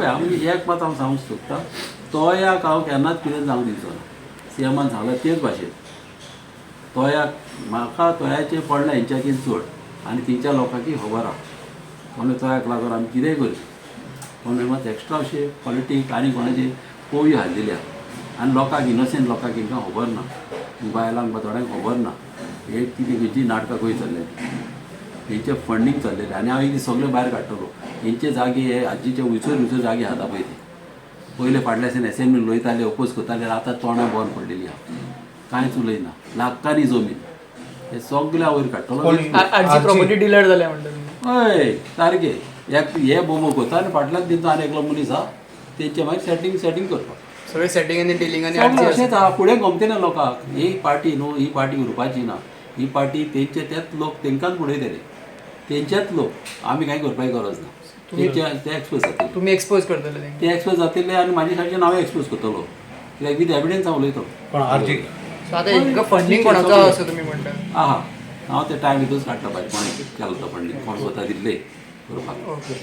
पळय आमी एक मात हांव सांगूंक सोदतां, तोयाक हांव केन्नाच कितें जावंक दिवचो ना. सीएमान सांगलां तेच भाशेन तोयाक म्हाका तोयाचेर पडला हेंच्याकीन चड आनी तेंच्या लोकांकी खबर आहा म्हणून तोयाक लागून आमी कितेंय करचें. म्हणून मात एक्स्ट्रा अशें पॉलिटीक आनी कोणाचें पोवयो हाडलेली आहा आनी लोकांक इनोसेंट लोकांक हिंकां खबर ना, बायलांक थोड्यांक खबर ना हे कितें खंयची नाटकां खंय चल्लेलीं, हेंचें फंडींग चल्लेलें. आनी हांव एक दीस सगळे भायर काडटलो. हेंचे जागे हे आजीचे वयचूर जागे खाता पळय ते पयले फाटल्या दिसांनी असेंब्ली उलयताले ओपोज करताले, आतां तोंडां बंद पडलेलीं आहा, कांयच उलयना, लाखांनी जमीन हे सगळे वयर काडटलो. प्रॉपर्टी डिलर जाल्या म्हणटा हय सारकें. हे बोबो करता आनी फाटल्यान तेंचो आनी एकलो मनीस आहा तेंचे मागीर सेटींग करपाक सगळे सेटिंग आनी डिलिंग आनी अशेंच आहा. फुडें गमती ना लोकांक, ही पार्टी न्हू, ही पार्टी उरपाची ना, ही पार्टी तेंचे तेच लोक तेंकांच उडयतले, तेंचेच लोक, आमी कांय करपाची गरज ना. ते एक्सपोज जातले, तुमी एक्सपोज करतले ते एक्सपोज जातले आनी म्हाजे कडच्यान हांव एक्सपोज करतलो कित्याक विथ एविडन्स हांव उलयतलो. आतां फंडींग कोणाचो असो तुमी म्हणटा? आहा हांव ते टायम हितूच काडटा भायर कोणें केलो तो फंडींग, कोण स्वता दिल्ले करपाक. ओके.